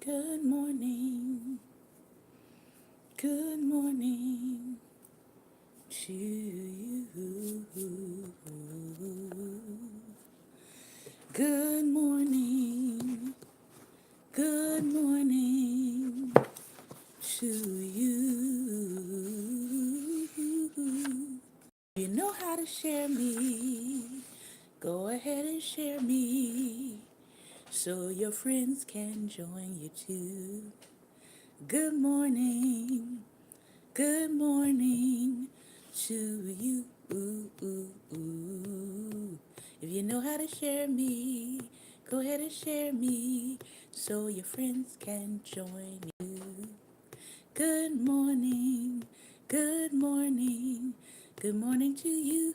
Good morning. Good morning to you. Good morning. Good morning to you. You know how to share me. Go ahead and share me so your friends can join you too. Good morning. Good morning to you. If you know how to share me, go ahead and share me so your friends can join you. Good morning. Good morning. Good morning to you.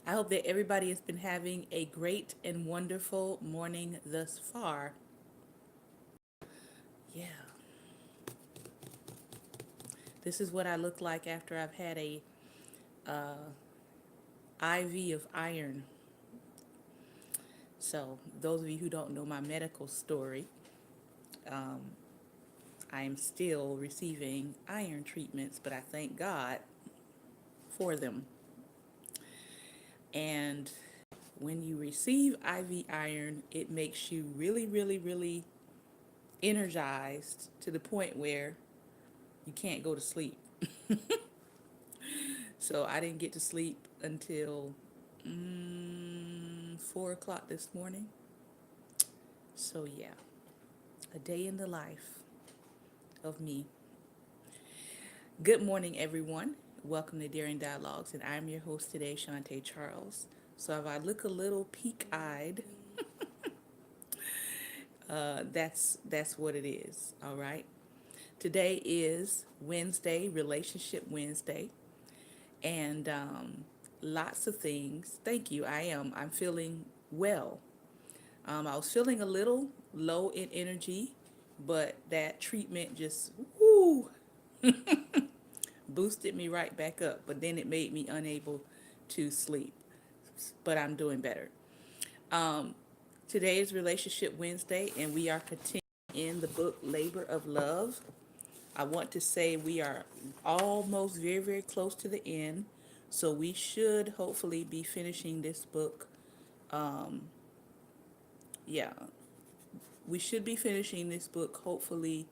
I hope that everybody has been having a great and wonderful morning thus far. Yeah, this is what I look like after I've had a IV of iron. So, those of you who don't know my medical story, I am still receiving iron treatments, but I thank God for them. And when you receive IV iron, it makes you really, really, really energized to the point where you can't go to sleep. So I didn't get to sleep until 4 o'clock this morning. So yeah, a day in the life of me. Good morning, everyone. Welcome to Daring Dialogues, and I'm your host today, Shantae Charles. So if I look a little peak-eyed, that's what it is. All right. Today is Wednesday, Relationship Wednesday, and lots of things. Thank you. I'm feeling well. I was feeling a little low in energy, but that treatment just whoo boosted me right back up. But then it made me unable to sleep. But I'm doing better. Today is Relationship Wednesday, and we are continuing in the book Labor of Love. I want to say we are almost very, very close to the end. So we should hopefully be finishing this book. Yeah, we should be finishing this book hopefully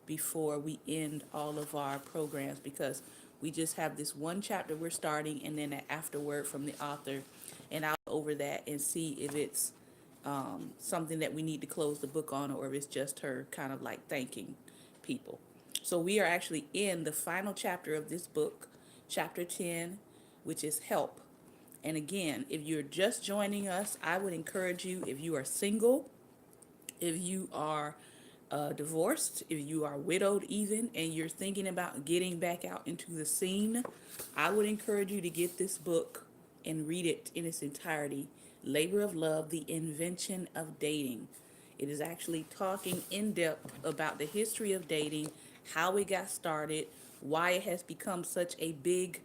before we end all of our programs, because we just have this one chapter we're starting and then an afterword from the author, and I'll go over that and see if it's something that we need to close the book on, or if it's just her kind of like thanking people. So we are actually in the final chapter of this book, chapter 10, which is help. And again, if you're just joining us, I would encourage you, if you are single, if you are divorced, if you are widowed even, and you're thinking about getting back out into the scene, I would encourage you to get this book and read it in its entirety. Labor of Love, The Invention of Dating. It is actually talking in depth about the history of dating, how it got started, why it has become such a big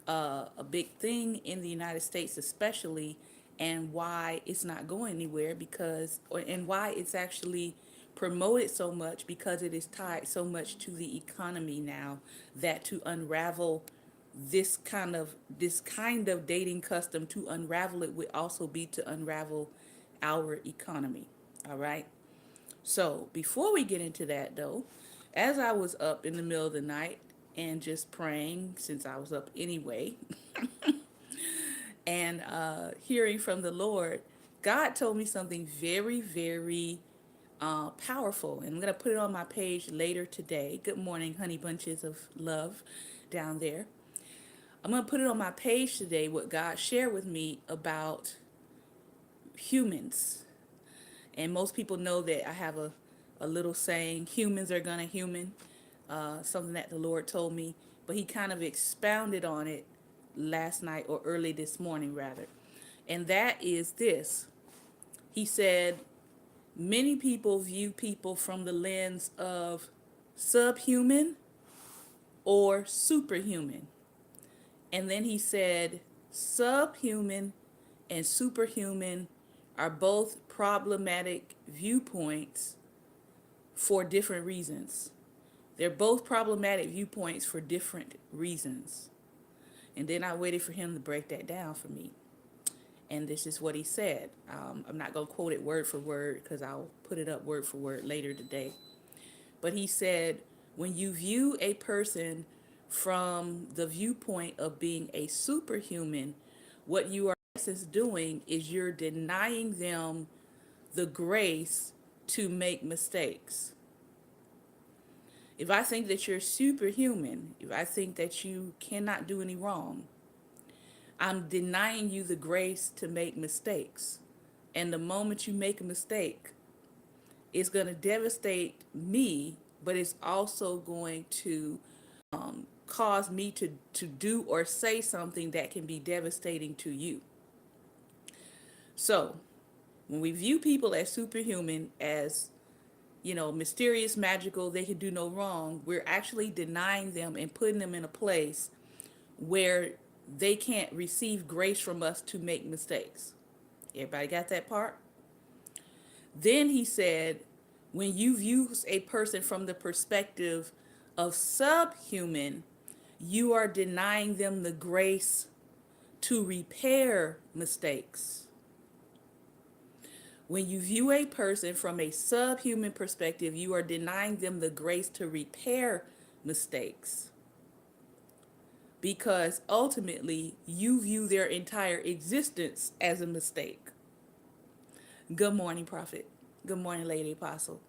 thing in the United States, especially, and why it's not going anywhere and why it's actually promoted so much, because it is tied so much to the economy now, that to unravel this kind of dating custom, to unravel it would also be to unravel our economy. All right. So before we get into that though, as I was up in the middle of the night and just praying, since I was up anyway, and hearing from the Lord, God told me something very, very powerful. And I'm going to put it on my page later today. Good morning, honey bunches of love down there. I'm going to put it on my page today, what God shared with me about humans. And most people know that I have a little saying, humans are going to human, something that the Lord told me. But he kind of expounded on it last night, or early this morning, rather. And that is this. He said, many people view people from the lens of subhuman or superhuman. And then he said, subhuman and superhuman are both problematic viewpoints for different reasons. They're both problematic viewpoints for different reasons. And then I waited for him to break that down for me. And this is what he said. I'm not going to quote it word for word because I'll put it up word for word later today. But he said, when you view a person from the viewpoint of being a superhuman, what you are in essence doing is you're denying them the grace to make mistakes. If I think that you're superhuman, if I think that you cannot do any wrong, I'm denying you the grace to make mistakes. And the moment you make a mistake, it's going to devastate me, but it's also going to cause me to do or say something that can be devastating to you. So, when we view people as superhuman, as, mysterious, magical, they can do no wrong, we're actually denying them and putting them in a place where they can't receive grace from us to make mistakes. Everybody got that part? Then he said, when you view a person from the perspective of subhuman, you are denying them the grace to repair mistakes. When you view a person from a subhuman perspective, you are denying them the grace to repair mistakes. Because ultimately, you view their entire existence as a mistake. Good morning, Prophet. Good morning, Lady Apostle.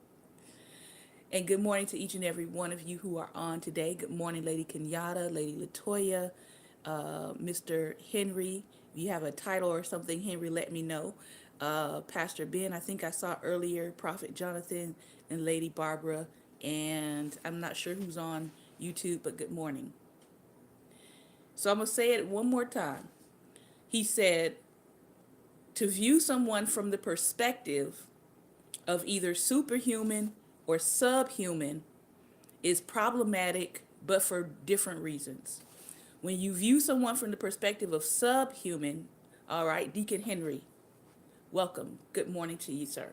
And good morning to each and every one of you who are on today. Good morning, Lady Kenyatta, Lady Latoya, Mr. Henry. If you have a title or something, Henry, let me know. Pastor Ben, I think I saw earlier, Prophet Jonathan, and Lady Barbara. And I'm not sure who's on YouTube, but good morning. So I'm going to say it one more time. He said, to view someone from the perspective of either superhuman or subhuman is problematic, but for different reasons. When you view someone from the perspective of subhuman, all right, Deacon Henry, welcome. Good morning to you, sir.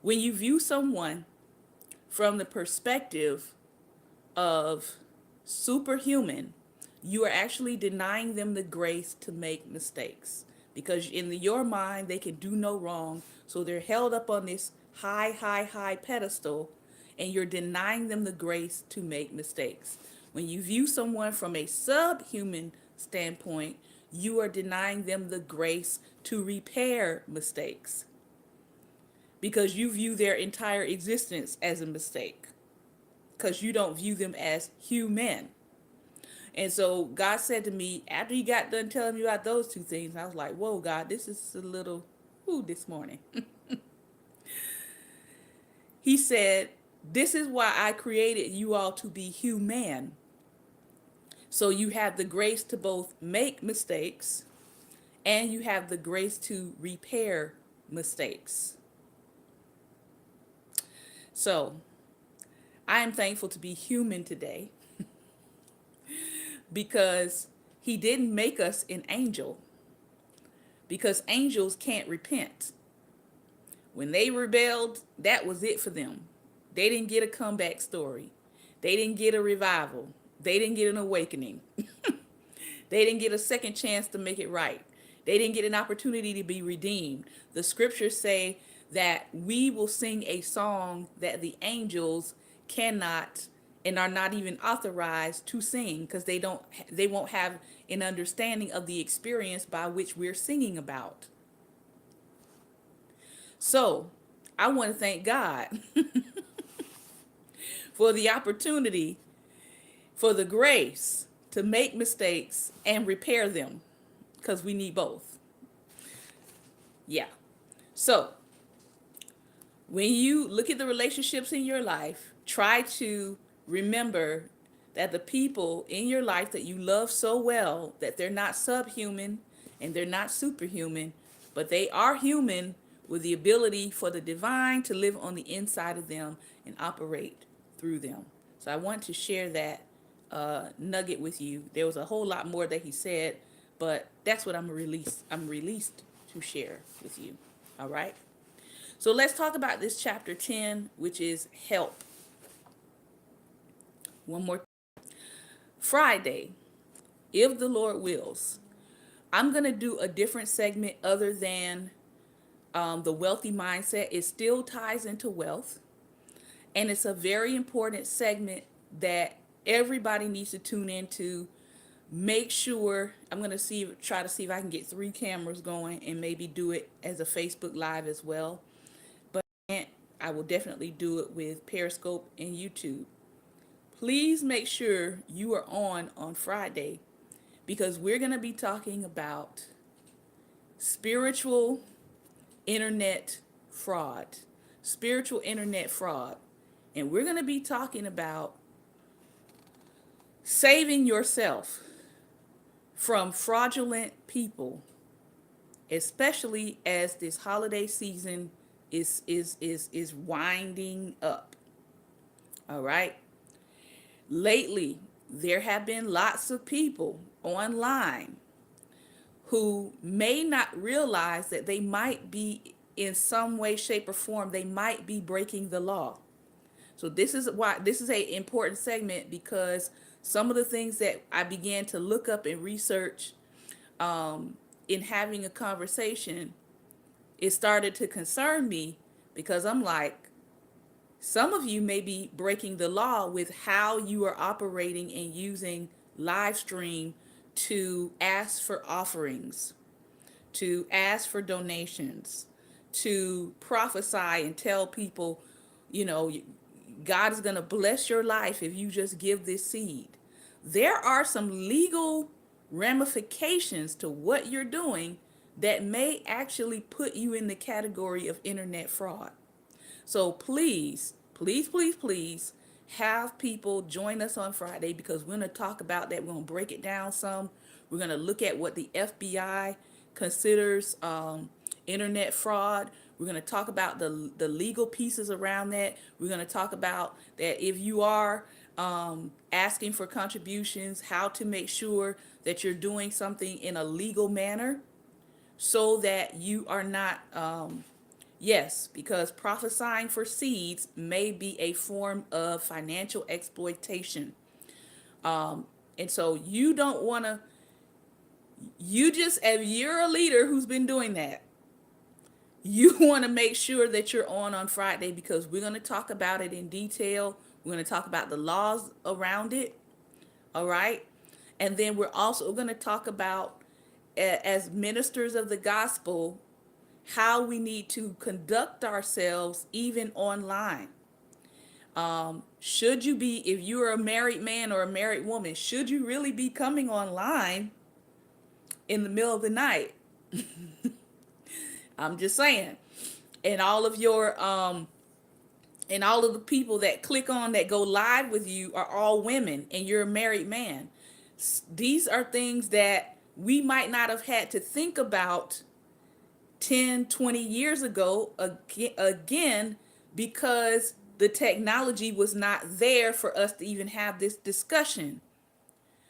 When you view someone from the perspective of superhuman, you are actually denying them the grace to make mistakes. Because in your mind, they can do no wrong. So they're held up on this high pedestal, and you're denying them the grace to make mistakes. When you view someone from a subhuman standpoint, you are denying them the grace to repair mistakes. Because you view their entire existence as a mistake. Because you don't view them as human. And so God said to me, after he got done telling me about those two things, I was like, whoa, God, this is a little this morning. He said, this is why I created you all to be human. So you have the grace to both make mistakes and you have the grace to repair mistakes. So I am thankful to be human today. Because he didn't make us an angel. Because angels can't repent. When they rebelled, that was it for them. They didn't get a comeback story. They didn't get a revival. They didn't get an awakening. They didn't get a second chance to make it right. They didn't get an opportunity to be redeemed. The scriptures say that we will sing a song that the angels cannot and are not even authorized to sing, because they won't have an understanding of the experience by which we're singing about. So I want to thank God for the opportunity, for the grace to make mistakes and repair them, because we need both. Yeah. So when you look at the relationships in your life, try to remember that the people in your life that you love so well, that they're not subhuman and they're not superhuman, but they are human with the ability for the divine to live on the inside of them and operate through them. So I want to share that nugget with you. There was a whole lot more that he said, but that's what I'm released to share with you. All right. So let's talk about this chapter 10, which is help. One more Friday, if the Lord wills. I'm going to do a different segment other than the wealthy mindset. It still ties into wealth. And it's a very important segment that everybody needs to tune into. Make sure I'm going to try to see if I can get 3 cameras going and maybe do it as a Facebook Live as well. But I will definitely do it with Periscope and YouTube. Please make sure you are on Friday, because we're going to be talking about spiritual internet fraud. Spiritual internet fraud. And we're going to be talking about saving yourself from fraudulent people, especially as this holiday season is winding up. All right. Lately, there have been lots of people online who may not realize that they might be, in some way, shape, or form, they might be breaking the law. So this is why this is an important segment, because some of the things that I began to look up and research in having a conversation, it started to concern me, because I'm like, some of you may be breaking the law with how you are operating and using live stream to ask for offerings, to ask for donations, to prophesy and tell people, God is going to bless your life if you just give this seed. There are some legal ramifications to what you're doing that may actually put you in the category of internet fraud. So please, please, please, please have people join us on Friday, because we're going to talk about that. We're going to break it down some. We're going to look at what the FBI considers internet fraud. We're going to talk about the legal pieces around that. We're going to talk about that if you are asking for contributions, how to make sure that you're doing something in a legal manner so that you are not, yes, because prophesying for seeds may be a form of financial exploitation. And so you don't want to, if you're a leader who's been doing that, you want to make sure that you're on Friday, because we're going to talk about it in detail. We're going to talk about the laws around it. All right. And then we're also going to talk about, as ministers of the gospel, how we need to conduct ourselves even online. Should you be, if you're a married man or a married woman, should you really be coming online in the middle of the night? I'm just saying. And all of your and all of the people that click on that go live with you are all women, and you're a married man. These are things that we might not have had to think about 10, 20 years ago, again, because the technology was not there for us to even have this discussion.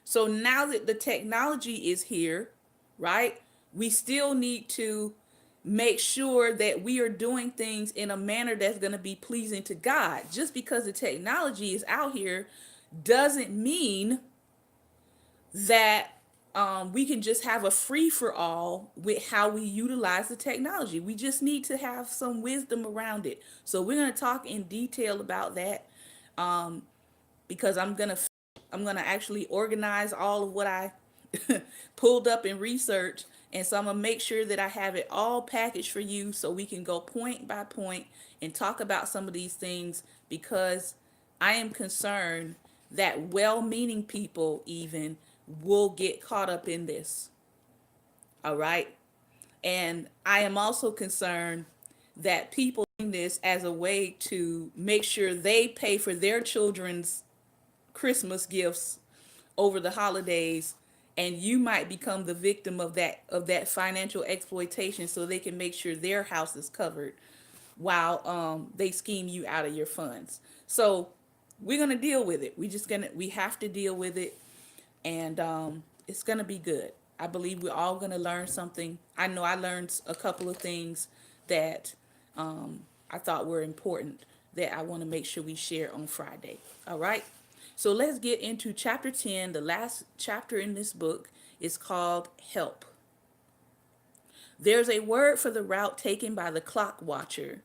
So now that the technology is here, right, we still need to make sure that we are doing things in a manner that's going to be pleasing to God. Just because the technology is out here doesn't mean that we can just have a free for all with how we utilize the technology. We just need to have some wisdom around it. So we're going to talk in detail about that, because I'm going to actually organize all of what I pulled up in research. And so I'm going to make sure that I have it all packaged for you, so we can go point by point and talk about some of these things, because I am concerned that well-meaning people even will get caught up in this. All right. And I am also concerned that people doing this as a way to make sure they pay for their children's Christmas gifts over the holidays, and you might become the victim of that financial exploitation, so they can make sure their house is covered while they scheme you out of your funds. So we're going to deal with it. We have to deal with it, and it's going to be good. I believe we're all going to learn something. I know I learned a couple of things that I thought were important that I want to make sure we share on Friday. All right. So let's get into chapter 10. The last chapter in this book is called Help. There's a word for the route taken by the clock watcher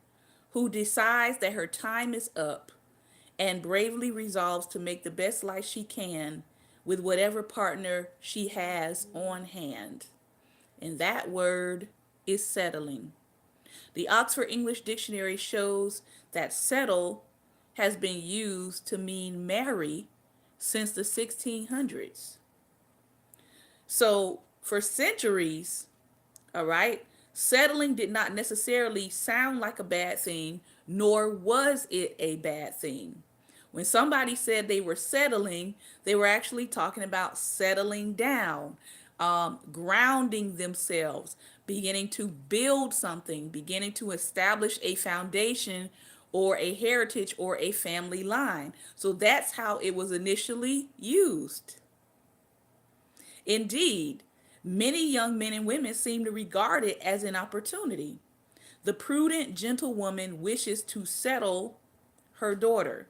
who decides that her time is up and bravely resolves to make the best life she can with whatever partner she has on hand. And that word is settling. The Oxford English Dictionary shows that settle has been used to mean marry since the 1600s. So, for centuries, all right, settling did not necessarily sound like a bad thing, nor was it a bad thing. When somebody said they were settling, they were actually talking about settling down, grounding themselves, beginning to build something, beginning to establish a foundation or a heritage or a family line. So that's how it was initially used. Indeed, many young men and women seem to regard it as an opportunity. The prudent gentlewoman wishes to settle her daughter.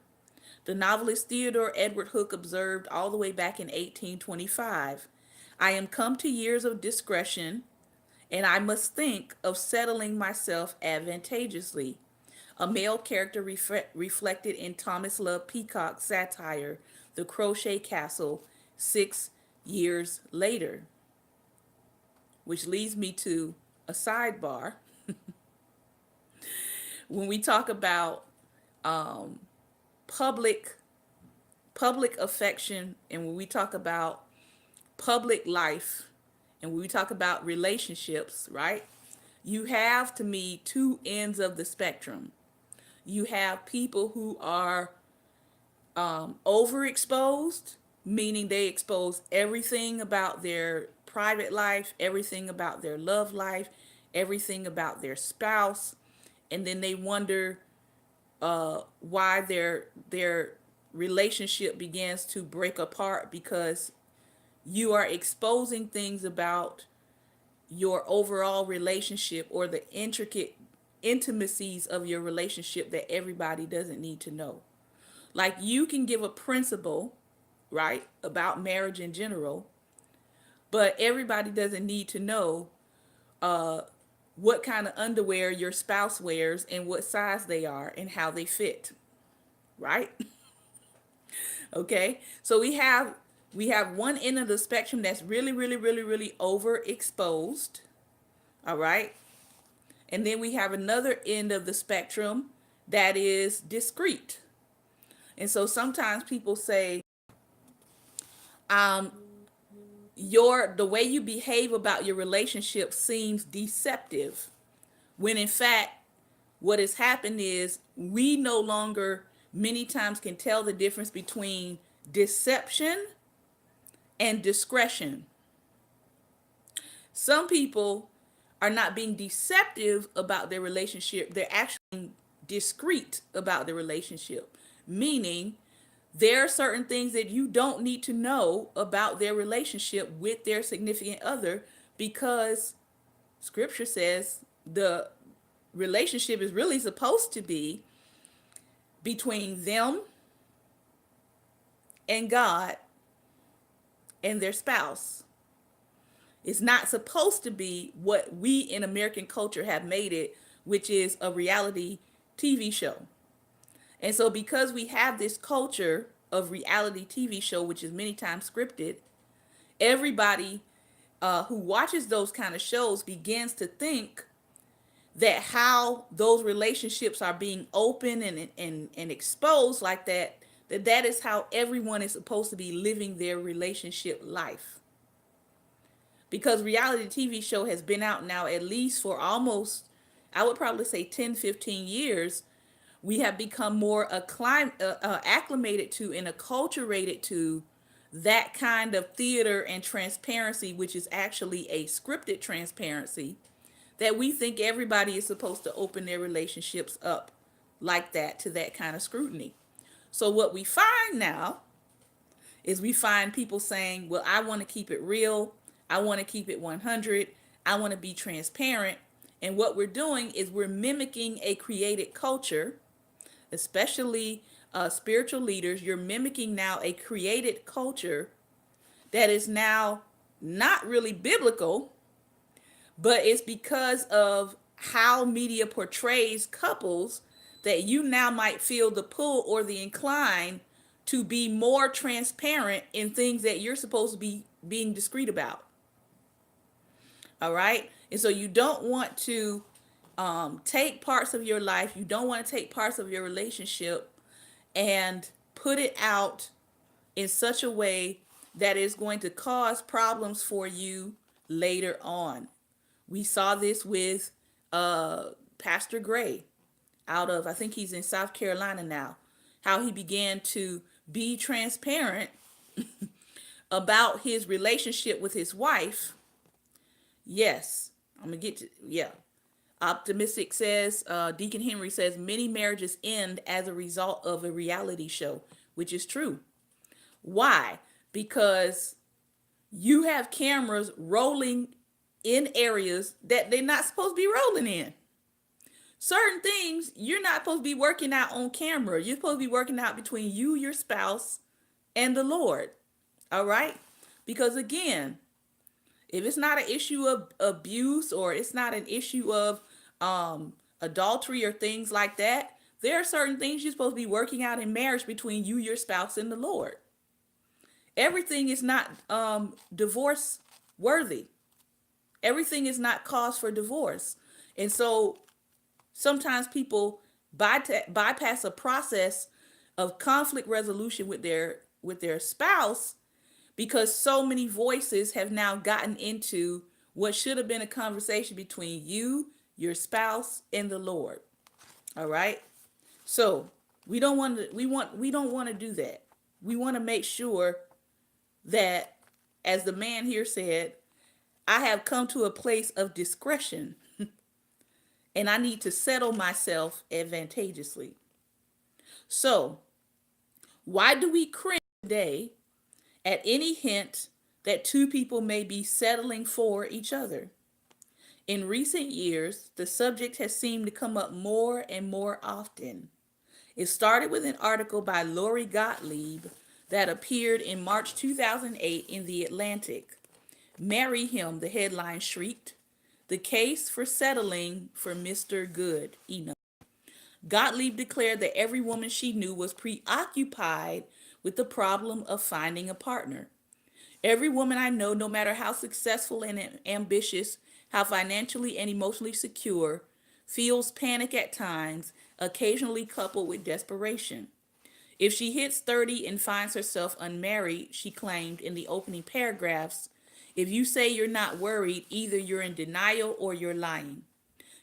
The novelist Theodore Edward Hooke observed all the way back in 1825, I am come to years of discretion, and I must think of settling myself advantageously. A male character reflected in Thomas Love Peacock's satire, The Crochet Castle, 6 years later. Which leads me to a sidebar. When we talk about public affection, and when we talk about public life, and when we talk about relationships, right? You have, to me, two ends of the spectrum. You have people who are overexposed, meaning they expose everything about their private life, everything about their love life, everything about their spouse, and then they wonder why their relationship begins to break apart, because you are exposing things about your overall relationship or the intricate intimacies of your relationship that everybody doesn't need to know. Like, you can give a principle, right, about marriage in general, but everybody doesn't need to know what kind of underwear your spouse wears and what size they are and how they fit, right? Okay, so we have one end of the spectrum that's really, really, really, really overexposed, all right, and then we have another end of the spectrum that is discreet. And so sometimes people say, um, the way you behave about your relationship seems deceptive, when in fact what has happened is we no longer many times can tell the difference between deception and discretion. Some people are not being deceptive about their relationship, they're actually being discreet about their relationship, meaning there are certain things that you don't need to know about their relationship with their significant other, because scripture says the relationship is really supposed to be between them and God and their spouse. It's not supposed to be what we in American culture have made it, which is a reality TV show. And so because we have this culture of reality TV show, which is many times scripted, everybody who watches those kind of shows begins to think that how those relationships are being open and exposed like that, that is how everyone is supposed to be living their relationship life. Because reality TV show has been out now at least for almost, I would probably say 10-15 years. We have become more acclimated to and acculturated to that kind of theater and transparency, which is actually a scripted transparency, that we think everybody is supposed to open their relationships up like that to that kind of scrutiny. So what we find now is we find people saying, well, I want to keep it real. I want to keep it 100. I want to be transparent. And what we're doing is we're mimicking a created culture, especially spiritual leaders. You're mimicking now a created culture that is now not really biblical, but it's because of how media portrays couples that you now might feel the pull or the incline to be more transparent in things that you're supposed to be being discreet about. All right. And so you don't want to take parts of your life, you don't want to take parts of your relationship and put it out in such a way that is going to cause problems for you later on. We saw this with Pastor Gray out of, I think he's in South Carolina now, how he began to be transparent about his relationship with his wife. Yes, I'm going to get to, yeah. Optimistic says, Deacon Henry says, many marriages end as a result of a reality show, which is true. Why? Because you have cameras rolling in areas that they're not supposed to be rolling in. Certain things you're not supposed to be working out on camera. You're supposed to be working out between you, your spouse, and the Lord. All right? Because again, if it's not an issue of abuse or it's not an issue of adultery or things like that, there are certain things you're supposed to be working out in marriage between you, your spouse, and the Lord. Everything is not divorce worthy. Everything is not cause for divorce. And so sometimes people bypass a process of conflict resolution with their spouse because so many voices have now gotten into what should have been a conversation between you, your spouse, and the Lord. All right? So, we don't want to do that. We want to make sure that, as the man here said, I have come to a place of discretion and I need to settle myself advantageously. So, why do we cringe today at any hint that two people may be settling for each other? In recent years, the subject has seemed to come up more and more often. It started with an article by Lori Gottlieb that appeared in March 2008 in The Atlantic. Marry him, the headline shrieked. The case for settling for Mr. Good, Enoch. Gottlieb declared that every woman she knew was preoccupied with the problem of finding a partner. Every woman I know, no matter how successful and ambitious, how financially and emotionally secure, feels panic at times, occasionally coupled with desperation. If she hits 30 and finds herself unmarried, she claimed in the opening paragraphs, if you say you're not worried, either you're in denial or you're lying.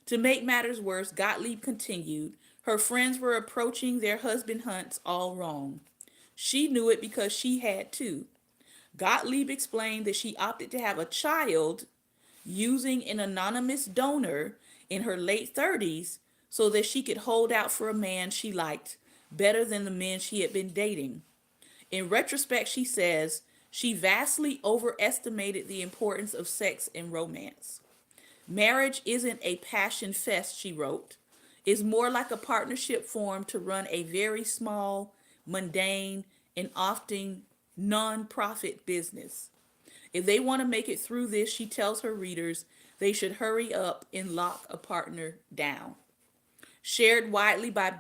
To make matters worse, Gottlieb continued, her friends were approaching their husband hunts all wrong. She knew it because she had too. Gottlieb explained that she opted to have a child using an anonymous donor in her late 30s so that she could hold out for a man she liked better than the men she had been dating. In retrospect, she says, she vastly overestimated the importance of sex and romance. Marriage isn't a passion fest, she wrote. It's more like a partnership formed to run a very small, mundane, and often non-profit business. If they want to make it through this, she tells her readers, they should hurry up and lock a partner down. Shared widely by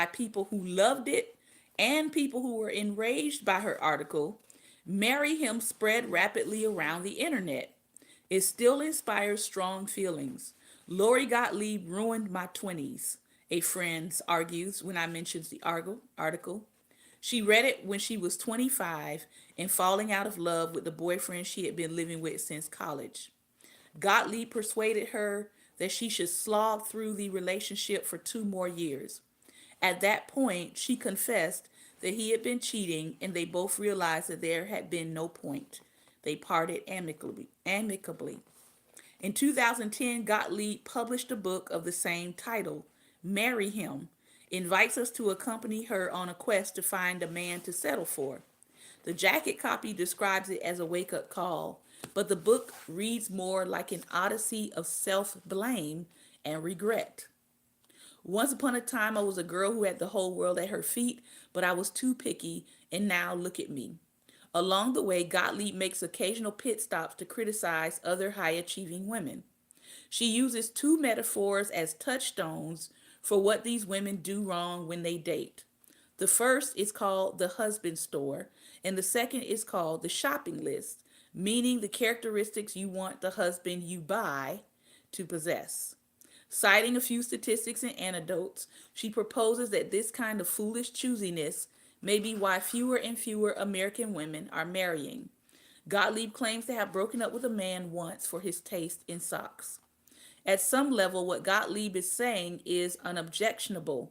people who loved it and people who were enraged by her article, Marry Him spread rapidly around the internet. It still inspires strong feelings. Lori Gottlieb ruined my 20s, a friend argues when I mentions the article. She read it when she was 25 and falling out of love with the boyfriend she had been living with since college. Gottlieb persuaded her that she should slog through the relationship for 2 more years. At that point, she confessed that he had been cheating and they both realized that there had been no point. They parted amicably. In 2010, Gottlieb published a book of the same title, Marry Him, invites us to accompany her on a quest to find a man to settle for. The jacket copy describes it as a wake-up call, but the book reads more like an odyssey of self-blame and regret. Once upon a time, I was a girl who had the whole world at her feet, but I was too picky, and now look at me. Along the way, Gottlieb makes occasional pit stops to criticize other high achieving women. She uses two metaphors as touchstones for what these women do wrong when they date. The first is called the husband store, and the second is called the shopping list, meaning the characteristics you want the husband you buy to possess. Citing a few statistics and anecdotes, she proposes that this kind of foolish choosiness may be why fewer and fewer American women are marrying. Gottlieb claims to have broken up with a man once for his taste in socks. At some level, what Gottlieb is saying is unobjectionable.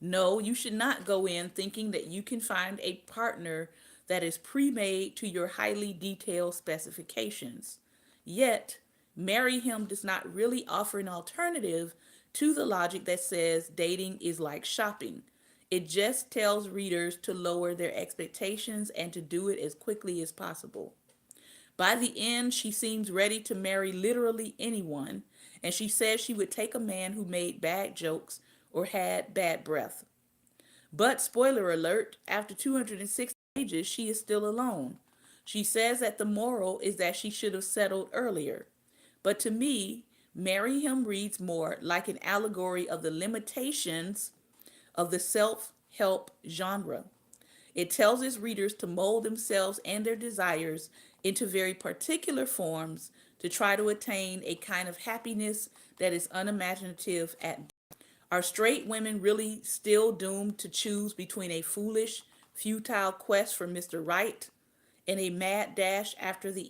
No, you should not go in thinking that you can find a partner that is pre-made to your highly detailed specifications. Yet, marry him does not really offer an alternative to the logic that says dating is like shopping. It just tells readers to lower their expectations and to do it as quickly as possible. By the end, she seems ready to marry literally anyone, and she says she would take a man who made bad jokes or had bad breath. But, spoiler alert, after 206 pages, she is still alone. She says that the moral is that she should have settled earlier. But to me, Marry Him reads more like an allegory of the limitations of the self-help genre. It tells its readers to mold themselves and their desires into very particular forms to try to attain a kind of happiness that is unimaginative at best. Are straight women really still doomed to choose between a foolish, futile quest for Mr. Right and a mad dash after the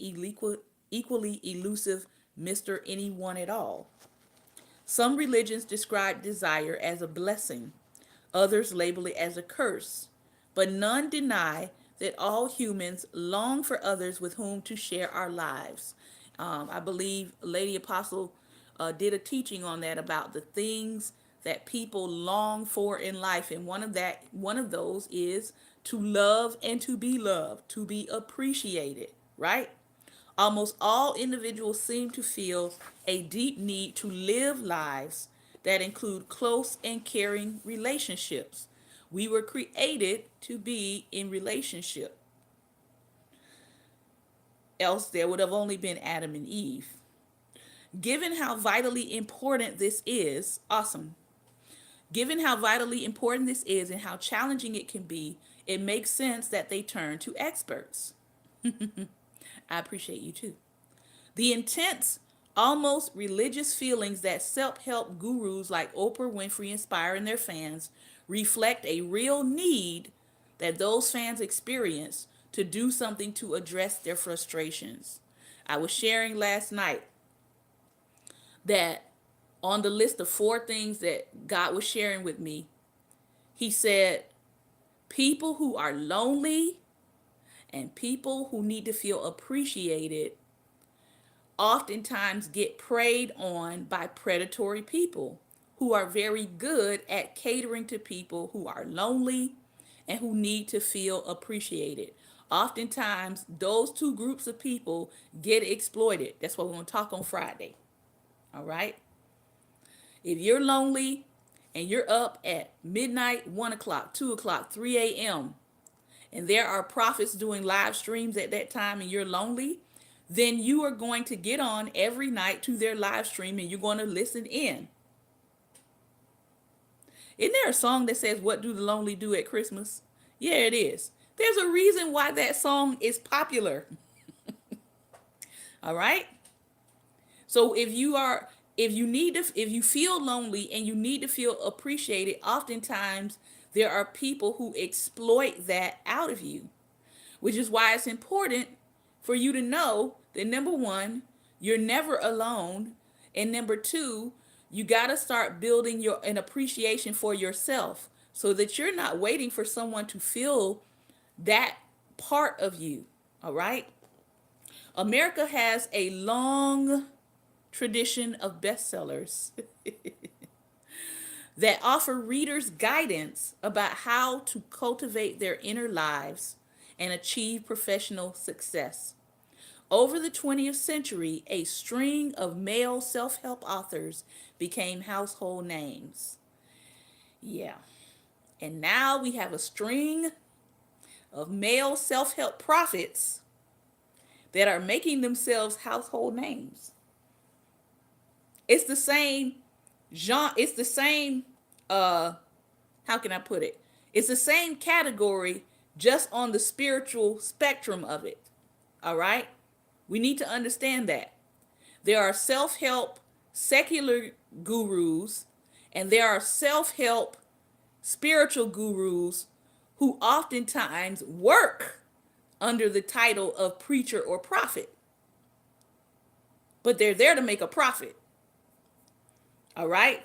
equally elusive Mr. Anyone at all? Some religions describe desire as a blessing, others label it as a curse, but none deny that all humans long for others with whom to share our lives. I believe Lady Apostle did a teaching on that about the things that people long for in life, and one of those is to love and to be loved, to be appreciated, right? Almost all individuals seem to feel a deep need to live lives that include close and caring relationships. We were created to be in relationship. Else there would have only been Adam and Eve. Given how vitally important this is, awesome. Given how vitally important this is and how challenging it can be, it makes sense that they turn to experts. I appreciate you too. The intense, almost religious feelings that self-help gurus like Oprah Winfrey inspire in their fans reflect a real need that those fans experience to do something to address their frustrations. I was sharing last night that on the list of 4 things that God was sharing with me, He said, people who are lonely and people who need to feel appreciated oftentimes get preyed on by predatory people who are very good at catering to people who are lonely and who need to feel appreciated. Oftentimes, those two groups of people get exploited. That's what we're going to talk on Friday. All right? If you're lonely and you're up at midnight, 1 o'clock, 2 o'clock, 3 a.m., and there are prophets doing live streams at that time and you're lonely, then you are going to get on every night to their live stream and you're going to listen in. Isn't there a song that says, "What do the lonely do at Christmas?" Yeah, it is. There's a reason why that song is popular. All right? So if you feel lonely and you need to feel appreciated, oftentimes there are people who exploit that out of you, which is why it's important for you to know that, number 1, you're never alone, and number 2, you got to start building an appreciation for yourself so that you're not waiting for someone to feel that part of you. All right? America has a long tradition of bestsellers that offer readers guidance about how to cultivate their inner lives and achieve professional success. Over the 20th century, a string of male self-help authors became household names. Yeah. And now we have a string of male self-help prophets that are making themselves household names. It's the same genre, it's the same how can I put it? It's the same category, just on the spiritual spectrum of it. All right? We need to understand that. There are self-help secular gurus, and there are self-help spiritual gurus who oftentimes work under the title of preacher or prophet. But they're there to make a profit. All right?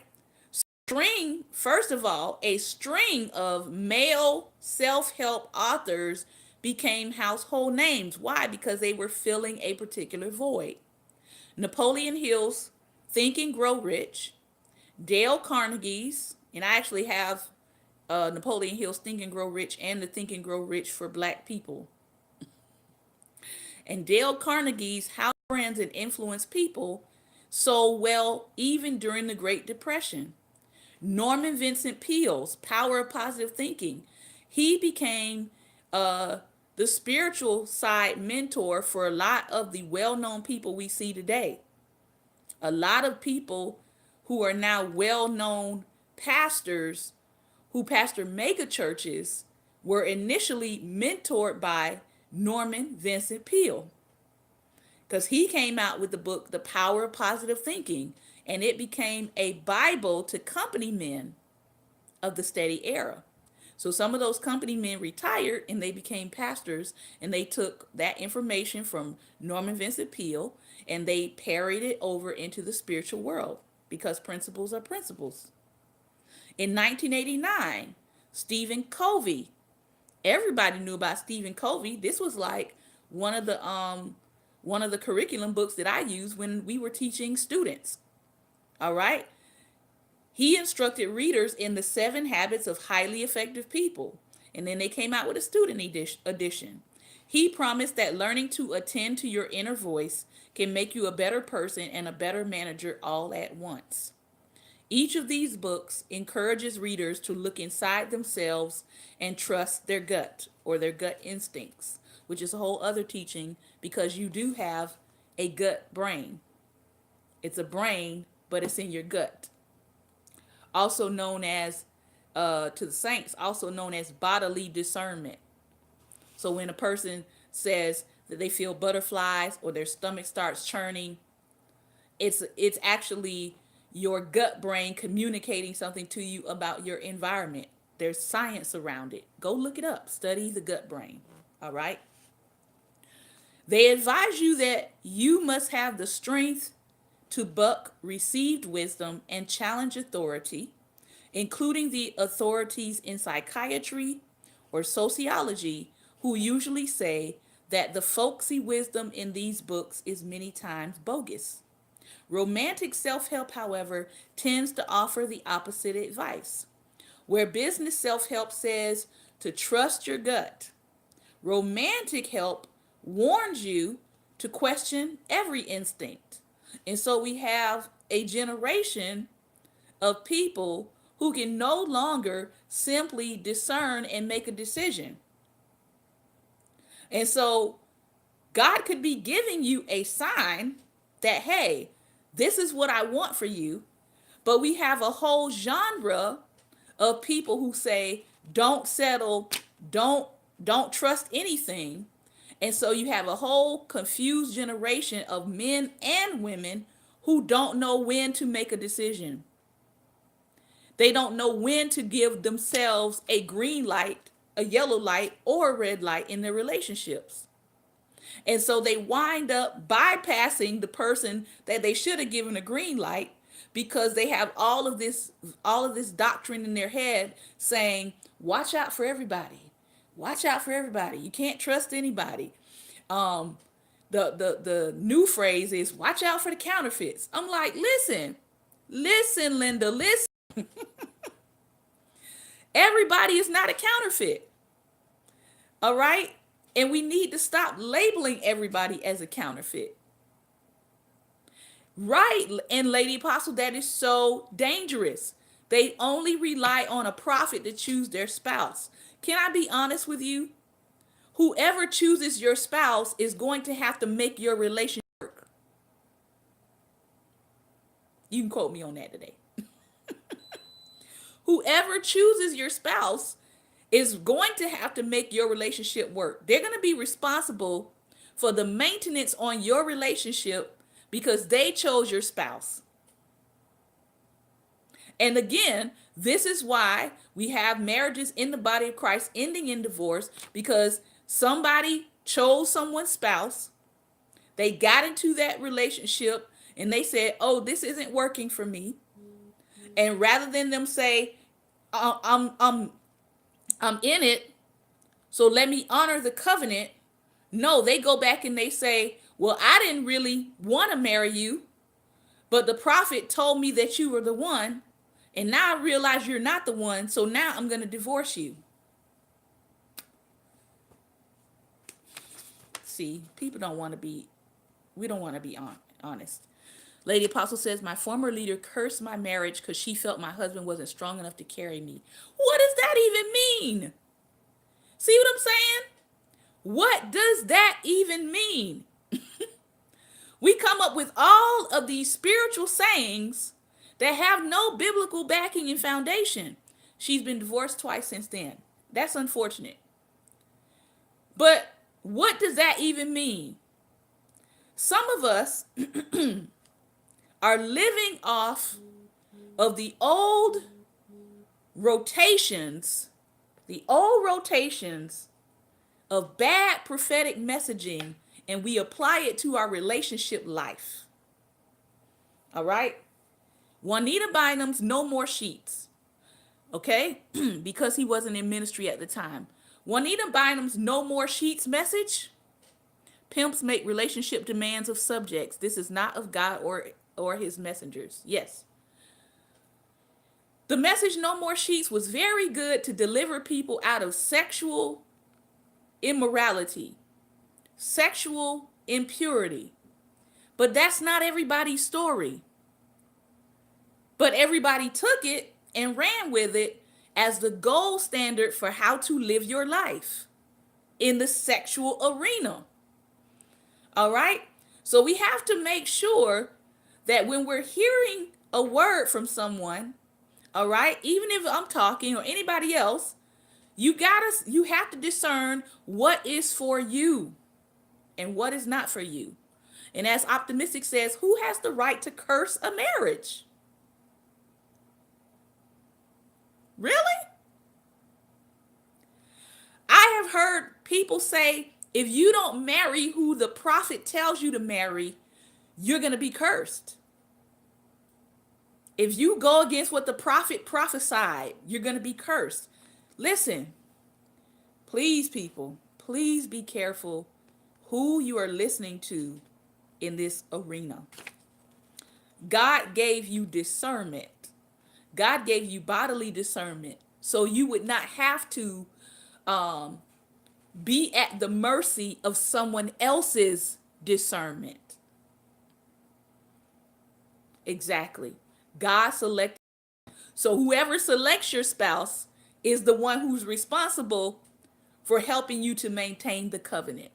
First of all, a string of male self-help authors became household names. Why? Because they were filling a particular void. Napoleon Hill's Think and Grow Rich, Dale Carnegie's, and I actually have Napoleon Hill's Think and Grow Rich and the Think and Grow Rich for Black people. And Dale Carnegie's How Brands and Influence People sold well even during the Great Depression. Norman Vincent Peale's Power of Positive Thinking. He became the spiritual side mentor for a lot of the well-known people we see today. A lot of people who are now well-known pastors who pastor mega churches were initially mentored by Norman Vincent Peale, because he came out with the book The Power of Positive Thinking, and it became a Bible to company men of the steady era. So some of those company men retired and they became pastors, and they took that information from Norman Vincent Peale and they parried it over into the spiritual world, because principles are principles. In 1989, Stephen Covey. Everybody knew about Stephen Covey. This was like one of the curriculum books that I used when we were teaching students. All right. He instructed readers in the 7 Habits of Highly Effective People, and then they came out with a student edition. He promised that learning to attend to your inner voice can make you a better person and a better manager all at once. Each of these books encourages readers to look inside themselves and trust their gut or their gut instincts, which is a whole other teaching, because you do have a gut brain. It's a brain, but it's in your gut. Also known as, to the saints, also known as bodily discernment. So when a person says that they feel butterflies or their stomach starts churning, it's actually your gut brain communicating something to you about your environment. There's science around it. Go look it up. Study the gut brain. All right. They advise you that you must have the strength to buck received wisdom and challenge authority, including the authorities in psychiatry or sociology, who usually say that the folksy wisdom in these books is many times bogus. Romantic self-help, however, tends to offer the opposite advice. Where business self-help says to trust your gut, romantic help warns you to question every instinct. And so we have a generation of people who can no longer simply discern and make a decision. And so God could be giving you a sign that, hey, this is what I want for you. But we have a whole genre of people who say, don't settle, don't trust anything. And so you have a whole confused generation of men and women who don't know when to make a decision. They don't know when to give themselves a green light, a yellow light, or a red light in their relationships. And so they wind up bypassing the person that they should have given a green light, because they have all of this doctrine in their head saying, watch out for everybody. Watch out for everybody. You can't trust anybody. The new phrase is watch out for the counterfeits. I'm like, listen, Linda, listen. Everybody is not a counterfeit. All right. And we need to stop labeling everybody as a counterfeit. Right. And Lady Apostle, that is so dangerous. They only rely on a prophet to choose their spouse. Can I be honest with you? Whoever chooses your spouse is going to have to make your relationship work. You can quote me on that today. Whoever chooses your spouse is going to have to make your relationship work. They're going to be responsible for the maintenance on your relationship because they chose your spouse. And again, this is why we have marriages in the body of Christ ending in divorce, because somebody chose someone's spouse. They got into that relationship and they said, oh, this isn't working for me. And rather than them say, I'm in it, so let me honor the covenant. No, they go back and they say, well, I didn't really want to marry you, but the prophet told me that you were the one. And now I realize you're not the one. So now I'm going to divorce you. See, people don't want to be, we don't want to be honest. Lady Apostle says, my former leader cursed my marriage because she felt my husband wasn't strong enough to carry me. What does that even mean? See what I'm saying? What does that even mean? We come up with all of these spiritual sayings that have no biblical backing and foundation. She's been divorced twice since then. That's unfortunate. But what does that even mean? Some of us are living off of the old rotations of bad prophetic messaging, and we apply it to our relationship life. All right? Juanita Bynum's No More Sheets. Okay? Because he wasn't in ministry at the time. Juanita Bynum's No More Sheets message: pimps make relationship demands of subjects. This is not of God or his messengers. Yes. The message No More Sheets was very good to deliver people out of sexual immorality, sexual impurity. But that's not everybody's story. But everybody took it and ran with it as the gold standard for how to live your life in the sexual arena. All right? So we have to make sure that when we're hearing a word from someone, all right, even if I'm talking or anybody else, you have to discern what is for you and what is not for you. And as Optimistic says, who has the right to curse a marriage? Really? I have heard people say, if you don't marry who the prophet tells you to marry, you're going to be cursed. If you go against what the prophet prophesied, you're going to be cursed. Listen, please, people, please be careful who you are listening to in this arena. God gave you discernment. God gave you bodily discernment so you would not have to be at the mercy of someone else's discernment. Exactly. God selected. So whoever selects your spouse is the one who's responsible for helping you to maintain the covenant.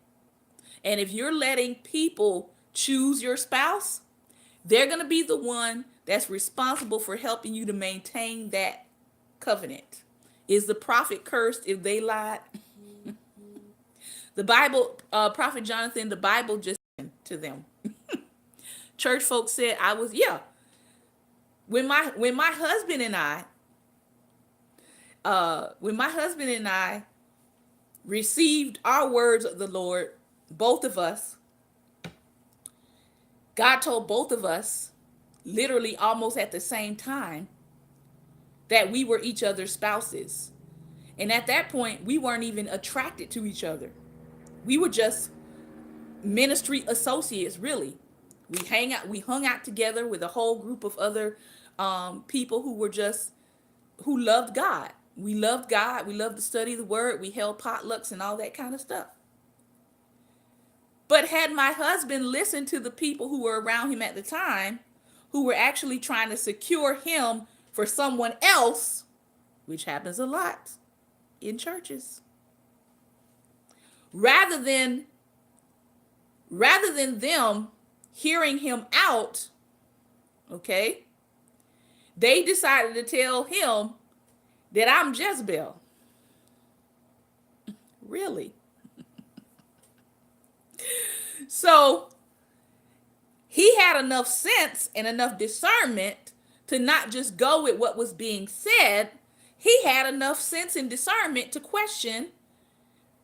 And if you're letting people choose your spouse, they're going to be the one that's responsible for helping you to maintain that covenant. Is the prophet cursed if they lied? The Bible, Prophet Jonathan, the Bible just to them. Church folks said when my husband and I received our words of the Lord, both of us, God told both of us, literally almost at the same time, that we were each other's spouses. And at that point, we weren't even attracted to each other. We were just ministry associates, really. We hung out together with a whole group of other people who loved God. We loved God. We loved to study the word. We held potlucks and all that kind of stuff. But had my husband listened to the people who were around him at the time, who were actually trying to secure him for someone else, which happens a lot in churches, rather than them hearing him out, okay, they decided to tell him that I'm Jezebel. Really? So he had enough sense and enough discernment to not just go with what was being said. He had enough sense and discernment to question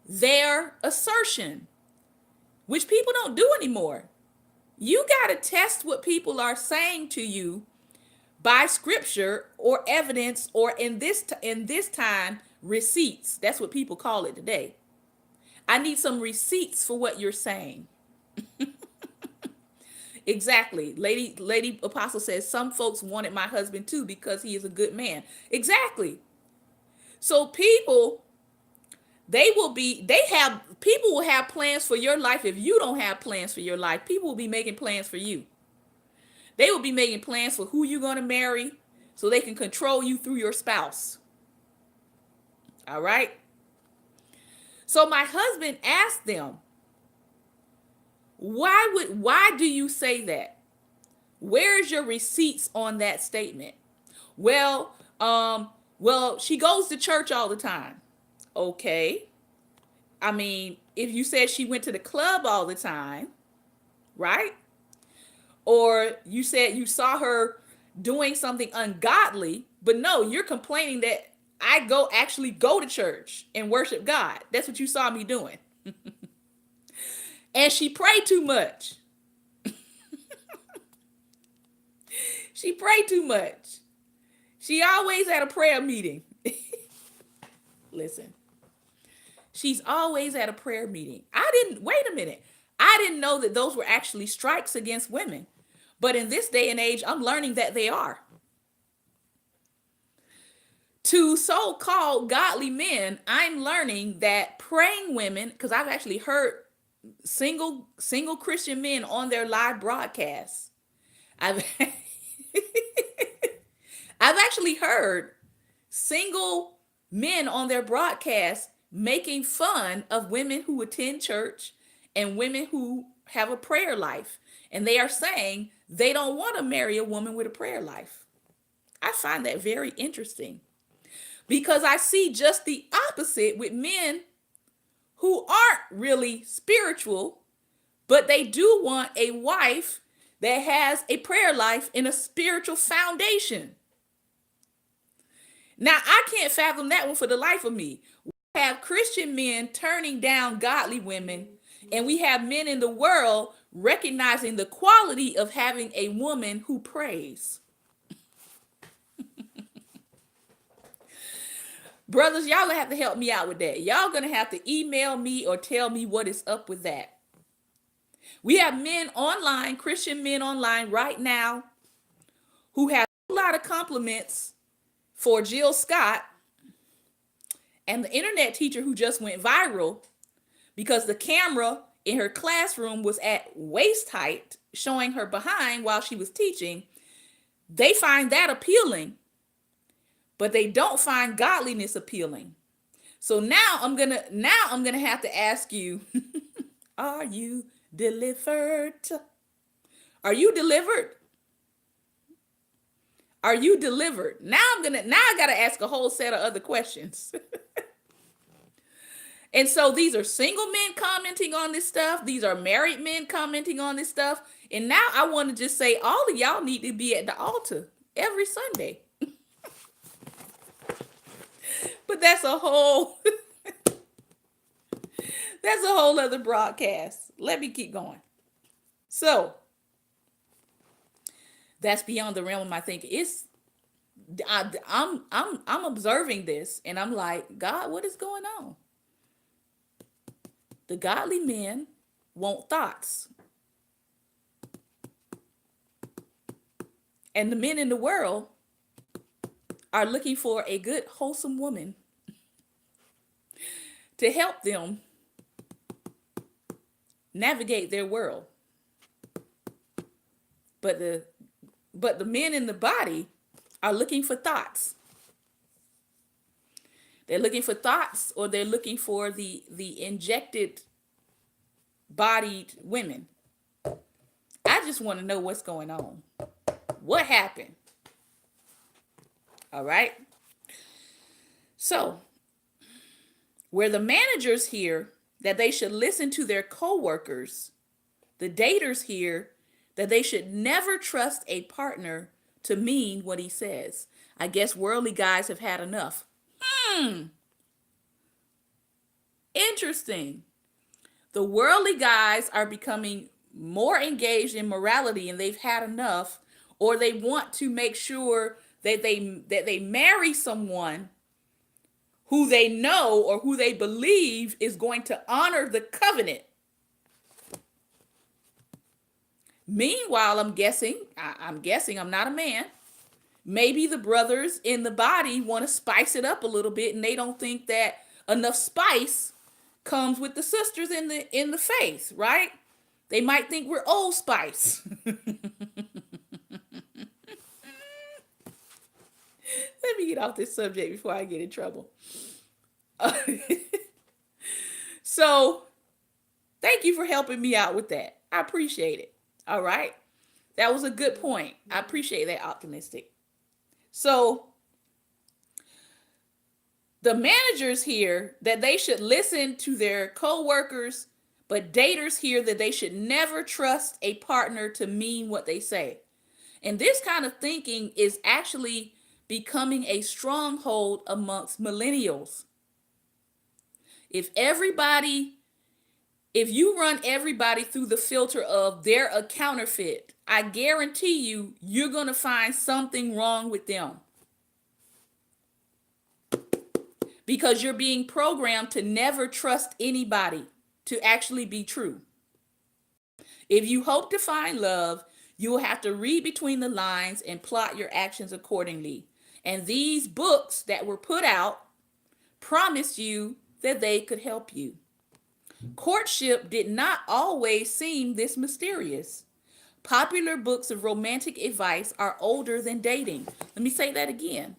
their assertion, which people don't do anymore. You got to test what people are saying to you by scripture or evidence, or in this time, receipts. That's what people call it today. I need some receipts for what you're saying. Exactly. Lady Apostle says some folks wanted my husband too because he is a good man. Exactly. So people will have plans for your life. If you don't have plans for your life, people will be making plans for you. They will be making plans for who you're going to marry so they can control you through your spouse. All right. So my husband asked them, why do you say that? Where's your receipts on that statement? Well, she goes to church all the time. Okay. I mean, if you said she went to the club all the time, right? Or you said you saw her doing something ungodly, but no, you're complaining that I actually go to church and worship God. That's what you saw me doing. And she prayed too much. She prayed too much. She always at a prayer meeting. Listen, she's always at a prayer meeting. Wait a minute. I didn't know that those were actually strikes against women. But in this day and age, I'm learning that they are. To so-called godly men, I'm learning that praying women, because I've actually heard single Christian men on their live broadcasts. I've actually heard single men on their broadcasts making fun of women who attend church and women who have a prayer life. And they are saying they don't want to marry a woman with a prayer life. I find that very interesting because I see just the opposite with men who aren't really spiritual, but they do want a wife that has a prayer life and a spiritual foundation. Now, I can't fathom that one for the life of me. We have Christian men turning down godly women, and we have men in the world recognizing the quality of having a woman who prays. Brothers, y'all have to help me out with that. Y'all gonna have to email me or tell me what is up with that. We have men online, Christian men online right now, who have a lot of compliments for Jill Scott and the internet teacher who just went viral because the camera in her classroom was at waist height, showing her behind while she was teaching. They find that appealing, but they don't find godliness appealing. So now I'm gonna have to ask you, are you delivered? Are you delivered? Are you delivered? Now I gotta ask a whole set of other questions. And so these are single men commenting on this stuff. These are married men commenting on this stuff. And now I want to just say all of y'all need to be at the altar every Sunday. But that's a whole other broadcast. Let me keep going. So that's beyond the realm of my thinking. I'm observing this and I'm like, God, what is going on? The godly men want thoughts. And the men in the world are looking for a good, wholesome woman to help them navigate their world. But the men in the body are looking for thoughts. They're looking for thoughts, or they're looking for the injected bodied women. I just want to know what's going on. What happened? All right. So, where the managers hear that they should listen to their coworkers, the daters hear that they should never trust a partner to mean what he says. I guess worldly guys have had enough. Interesting. The worldly guys are becoming more engaged in morality, and they've had enough, or they want to make sure that they marry someone who they know or who they believe is going to honor the covenant. Meanwhile, I'm guessing, I'm not a man. Maybe the brothers in the body want to spice it up a little bit, and they don't think that enough spice comes with the sisters in the faith, right? They might think we're Old Spice. Let me get off this subject before I get in trouble. So, thank you for helping me out with that. I appreciate it. All right. That was a good point. I appreciate that, Optimistic. So, the managers hear that they should listen to their co-workers, but daters hear that they should never trust a partner to mean what they say. And this kind of thinking is actually becoming a stronghold amongst millennials. If you run everybody through the filter of they're a counterfeit, I guarantee you're going to find something wrong with them. Because you're being programmed to never trust anybody to actually be true. If you hope to find love, you will have to read between the lines and plot your actions accordingly. And these books that were put out promised you that they could help you. Courtship did not always seem this mysterious. Popular books of romantic advice are older than dating. Let me say that again.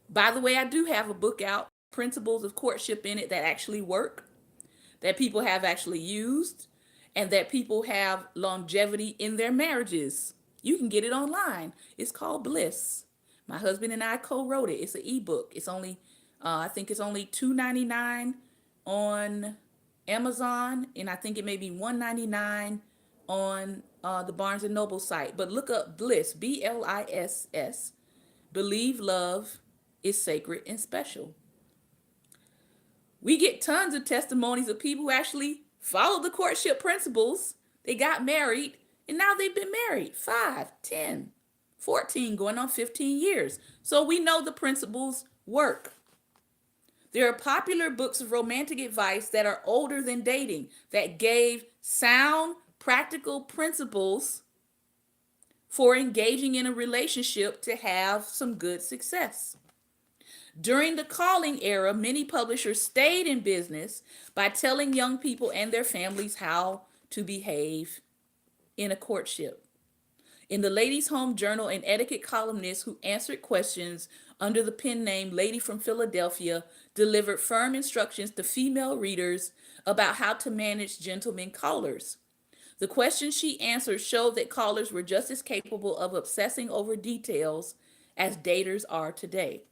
By the way, I do have a book out, Principles of Courtship, in it that actually work, that people have actually used, and that people have longevity in their marriages. You can get it online. It's called Bliss. My husband and I co-wrote it. It's an ebook. It's only, I think it's only $2.99 on Amazon, and I think it may be $1.99 on the Barnes and Noble site. But look up Bliss, BLISS. Believe love is sacred and special. We get tons of testimonies of people who actually followed the courtship principles. They got married, and now they've been married 5, 10, 14, going on 15 years. So we know the principles work. There are popular books of romantic advice that are older than dating, that gave sound, practical principles for engaging in a relationship to have some good success. During the calling era, many publishers stayed in business by telling young people and their families how to behave in a courtship. In the Ladies' Home Journal, an etiquette columnist who answered questions under the pen name Lady from Philadelphia delivered firm instructions to female readers about how to manage gentlemen callers. The questions she answered showed that callers were just as capable of obsessing over details as daters are today.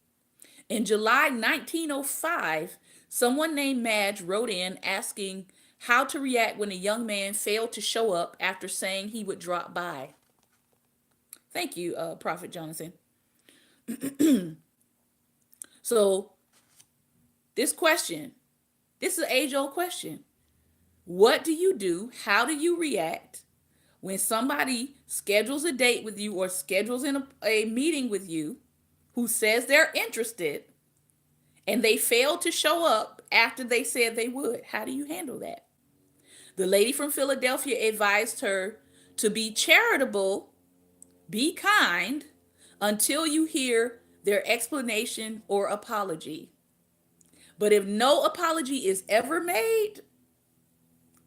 In July 1905, someone named Madge wrote in asking how to react when a young man failed to show up after saying he would drop by. Thank you, Prophet Jonathan. So, this is an age-old question. What do you do? How do you react when somebody schedules a date with you or schedules in a meeting with you who says they're interested and they fail to show up after they said they would? How do you handle that? The lady from Philadelphia advised her to be charitable, be kind, until you hear their explanation or apology. But if no apology is ever made,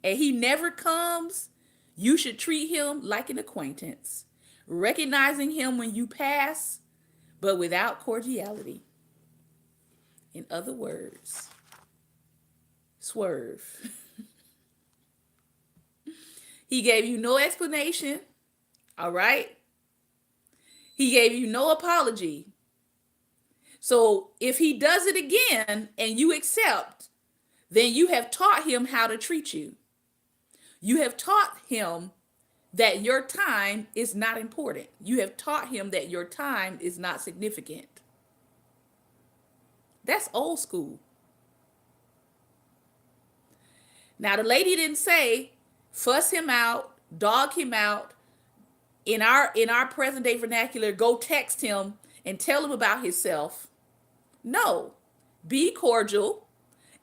and he never comes, you should treat him like an acquaintance, recognizing him when you pass, but without cordiality. In other words, swerve. He gave you no explanation, all right? He gave you no apology. So if he does it again and you accept, then you have taught him how to treat you. You have taught him that your time is not important. You have taught him that your time is not significant. That's old school. Now, the lady didn't say fuss him out, dog him out. In our present day vernacular, go text him and tell him about himself. No. Be cordial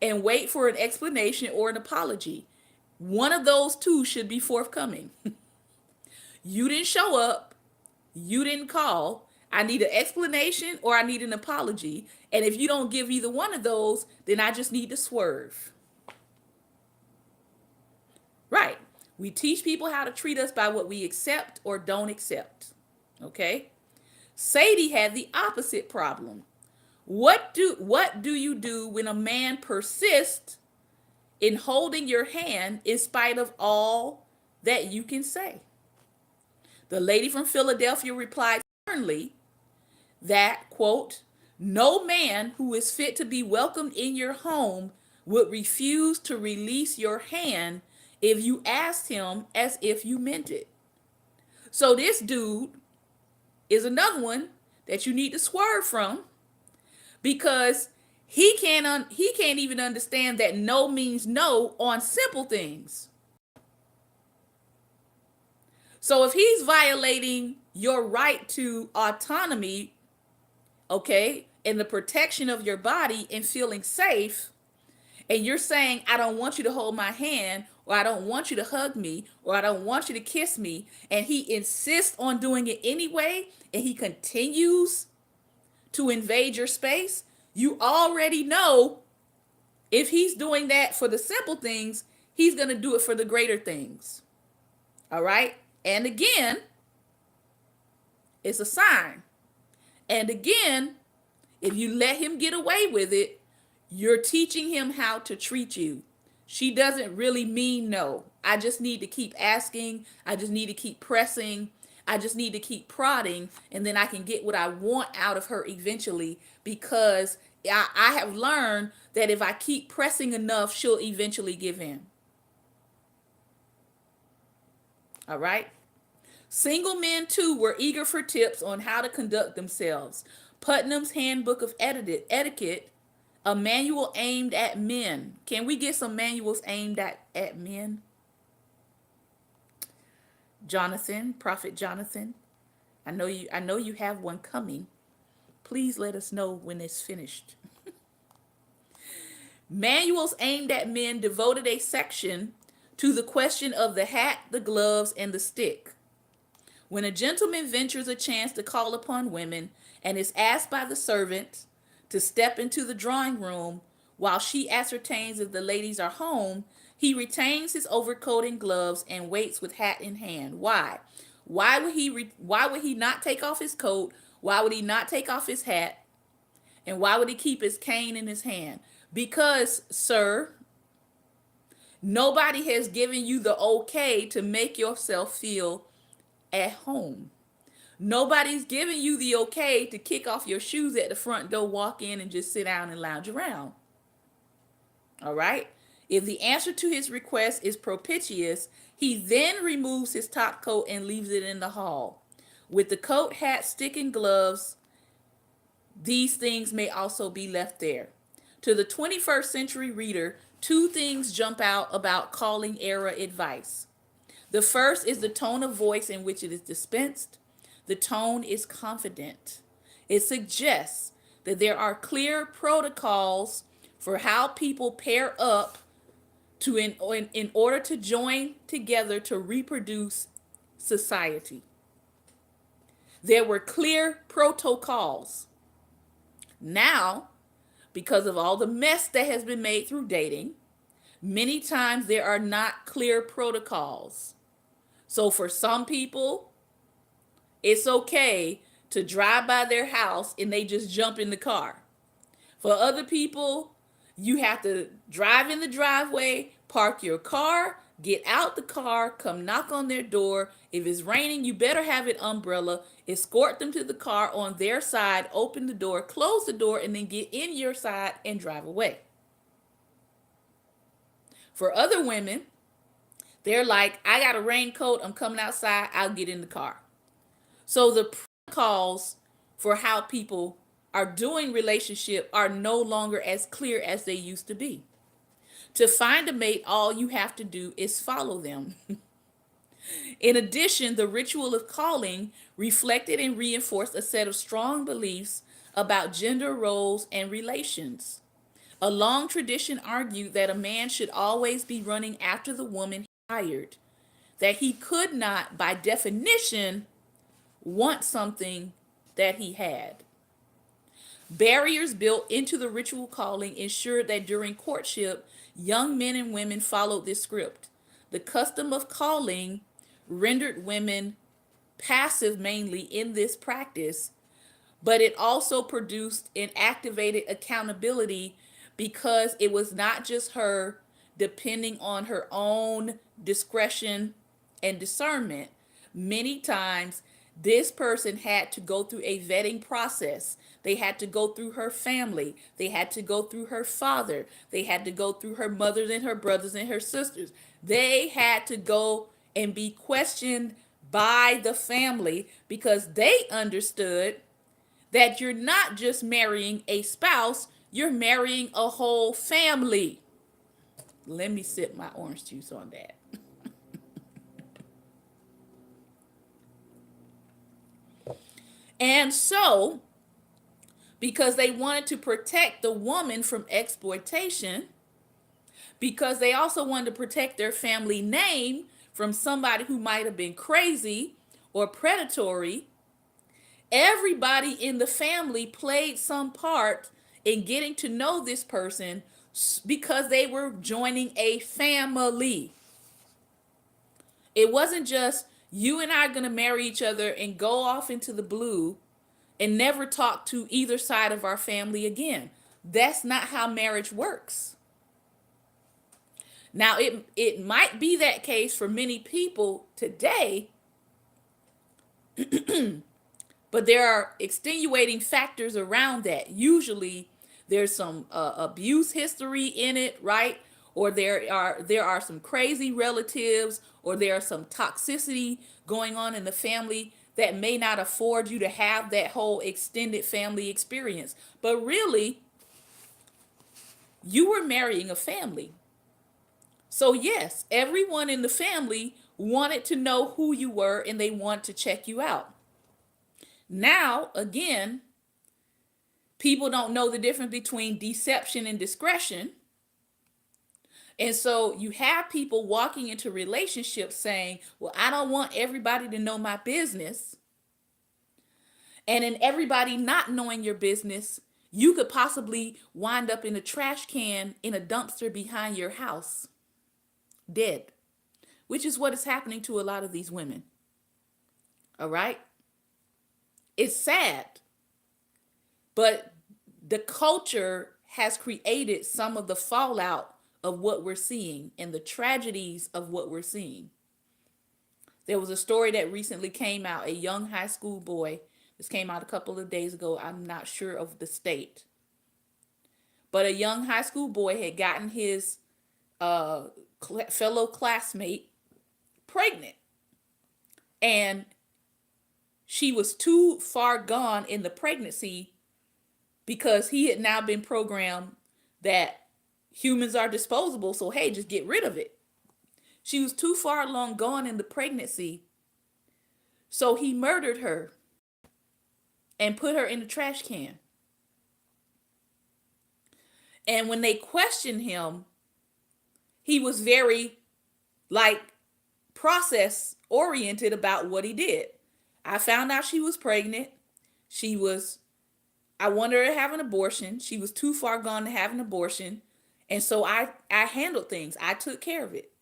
and wait for an explanation or an apology. One of those two should be forthcoming. You didn't show up. You didn't call. I need an explanation or I need an apology. And if you don't give either one of those, then I just need to swerve. Right. We teach people how to treat us by what we accept or don't accept. Okay? Sadie had the opposite problem. What do you do when a man persists in holding your hand in spite of all that you can say? The lady from Philadelphia replied sternly that, quote, no man who is fit to be welcomed in your home would refuse to release your hand if you asked him as if you meant it. So this dude is another one that you need to swerve from, because he can't even understand that no means no on simple things. So if he's violating your right to autonomy, okay, and the protection of your body and feeling safe, and you're saying, I don't want you to hold my hand, or I don't want you to hug me, or I don't want you to kiss me, and he insists on doing it anyway, and he continues to invade your space, you already know if he's doing that for the simple things, he's going to do it for the greater things. All right? And again, it's a sign. And again, if you let him get away with it, you're teaching him how to treat you. She doesn't really mean no. I just need to keep asking. I just need to keep pressing. I just need to keep prodding, and then I can get what I want out of her eventually, because I have learned that if I keep pressing enough, she'll eventually give in. All right? Single men, too, were eager for tips on how to conduct themselves. Putnam's Handbook of Etiquette, a manual aimed at men. Can we get some manuals aimed at men? Jonathan, Prophet Jonathan, I know you have one coming. Please let us know when it's finished. Manuals aimed at men devoted a section to the question of the hat, the gloves, and the stick. When a gentleman ventures a chance to call upon women and is asked by the servant to step into the drawing room while she ascertains if the ladies are home, he retains his overcoat and gloves and waits with hat in hand. Why? Why would he not take off his coat? Why would he not take off his hat? And why would he keep his cane in his hand? Because, sir, nobody has given you the okay to make yourself feel at home. Nobody's giving you the okay to kick off your shoes at the front door, walk in, and just sit down and lounge around. All right? If the answer to his request is propitious, he then removes his top coat and leaves it in the hall. With the coat, hat, stick, and gloves, these things may also be left there. To the 21st century reader, two things jump out about calling era advice. The first is the tone of voice in which it is dispensed. The tone is confident. It suggests that there are clear protocols for how people pair up to in order to join together to reproduce society. There were clear protocols. Now, because of all the mess that has been made through dating, Many times there are not clear protocols. So for some people, it's okay to drive by their house and they just jump in the car. For other people, you have to drive in the driveway, park your car, get out the car, come knock on their door. If it's raining, you better have an umbrella. Escort them to the car on their side, open the door, close the door, and then get in your side and drive away. For other women, they're like, I got a raincoat, I'm coming outside, I'll get in the car. So the protocols for how people are doing relationship are no longer as clear as they used to be. To find a mate, all you have to do is follow them. In addition, the ritual of calling reflected and reinforced a set of strong beliefs about gender roles and relations. A long tradition argued that a man should always be running after the woman he hired, that he could not, by definition, want something that he had. Barriers built into the ritual calling ensured that during courtship, young men and women followed this script. The custom of calling rendered women passive mainly in this practice, but it also produced and activated accountability because it was not just her depending on her own discretion and discernment. Many times, this person had to go through a vetting process. They had to go through her family. They had to go through her father. They had to go through her mothers and her brothers and her sisters. They had to go and be questioned by the family because they understood that you're not just marrying a spouse, you're marrying a whole family. Let me sip my orange juice on that. And so, because they wanted to protect the woman from exploitation, because they also wanted to protect their family name from somebody who might have been crazy or predatory, everybody in the family played some part in getting to know this person because they were joining a family. It wasn't just you and I are going to marry each other and go off into the blue and never talk to either side of our family again. That's not how marriage works. Now, it might be that case for many people today, but there are extenuating factors around that. Usually, there's some abuse history in it, right? Or there are some crazy relatives, or there are some toxicity going on in the family that may not afford you to have that whole extended family experience. But really, you were marrying a family. So yes, everyone in the family wanted to know who you were and they wanted to check you out. Now, again, people don't know the difference between deception and discretion. And so you have people walking into relationships saying, well, I don't want everybody to know my business. And in everybody not knowing your business, you could possibly wind up in a trash can in a dumpster behind your house, dead, which is what is happening to a lot of these women. All right? It's sad, but the culture has created some of the fallout of what we're seeing and the tragedies of what we're seeing. There was a story that recently came out, a young high school boy. This came out a couple of days ago. I'm not sure of the state. But a young high school boy had gotten his fellow classmate pregnant. And she was too far gone in the pregnancy because he had now been programmed that humans are disposable. So, hey, just get rid of it. She was too far along gone in the pregnancy. So he murdered her and put her in the trash can. And when they questioned him, he was very process oriented about what he did. I found out she was pregnant. I wanted her to have an abortion. She was too far gone to have an abortion. And so I handled things. I took care of it.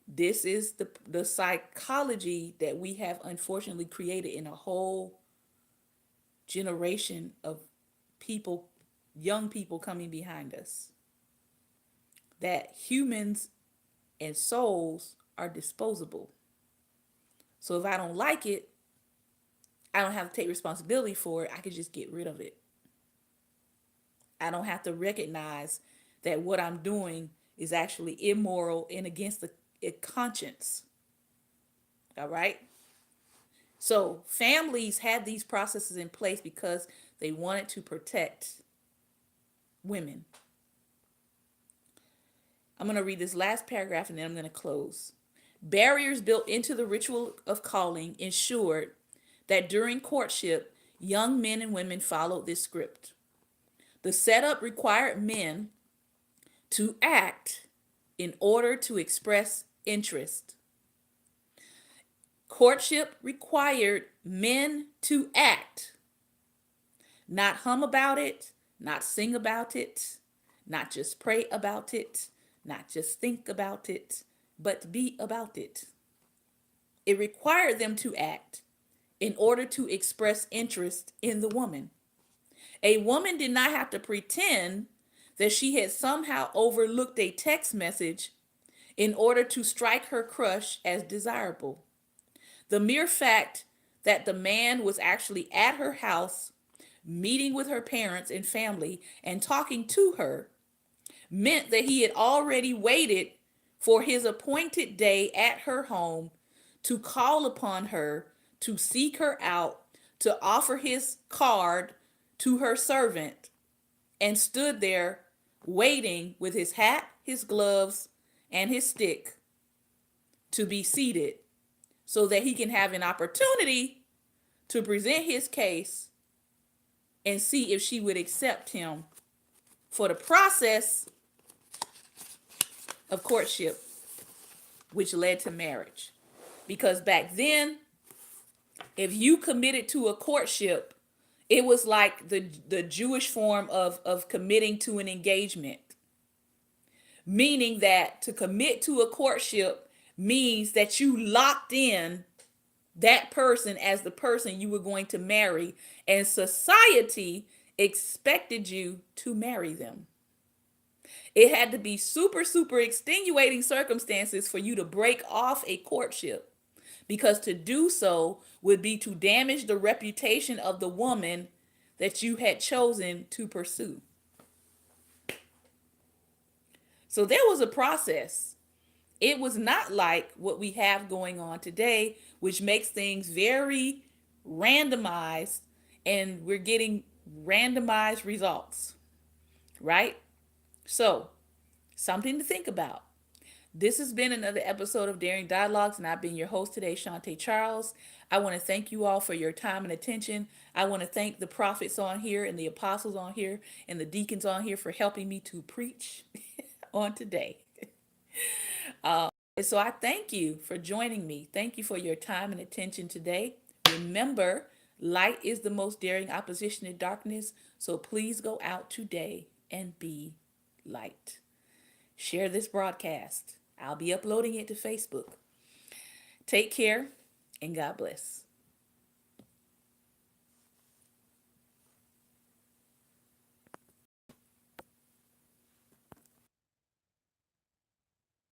This is the psychology that we have unfortunately created in a whole generation of people, young people coming behind us. That humans and souls are disposable. So if I don't like it, I don't have to take responsibility for it. I can just get rid of it. I don't have to recognize that what I'm doing is actually immoral and against the conscience. All right. So families had these processes in place because they wanted to protect women. I'm going to read this last paragraph and then I'm going to close. Barriers built into the ritual of calling ensured that during courtship, young men and women followed this script. The setup required men to act in order to express interest. Courtship required men to act, not hum about it, not sing about it, not just pray about it, not just think about it, but be about it. It required them to act in order to express interest in the woman. A woman did not have to pretend that she had somehow overlooked a text message in order to strike her crush as desirable. The mere fact that the man was actually at her house, meeting with her parents and family, and talking to her meant that he had already waited for his appointed day at her home to call upon her, to seek her out, to offer his card to her servant, and stood there waiting with his hat, his gloves, and his stick to be seated so that he can have an opportunity to present his case and see if she would accept him for the process of courtship, which led to marriage. Because back then, if you committed to a courtship, it was like the Jewish form of committing to an engagement. Meaning that to commit to a courtship means that you locked in that person as the person you were going to marry, and society expected you to marry them. It had to be super, super extenuating circumstances for you to break off a courtship, because to do so would be to damage the reputation of the woman that you had chosen to pursue. So there was a process. It was not like what we have going on today, which makes things very randomized and we're getting randomized results, right? So, something to think about. This has been another episode of Daring Dialogues, and I've been your host today, Shantae Charles. I want to thank you all for your time and attention. I want to thank the prophets on here and the apostles on here and the deacons on here for helping me to preach on today. So I thank you for joining me. Thank you for your time and attention today. Remember, light is the most daring opposition to darkness, so please go out today and be light. Share this broadcast. I'll be uploading it to Facebook. Take care and God bless.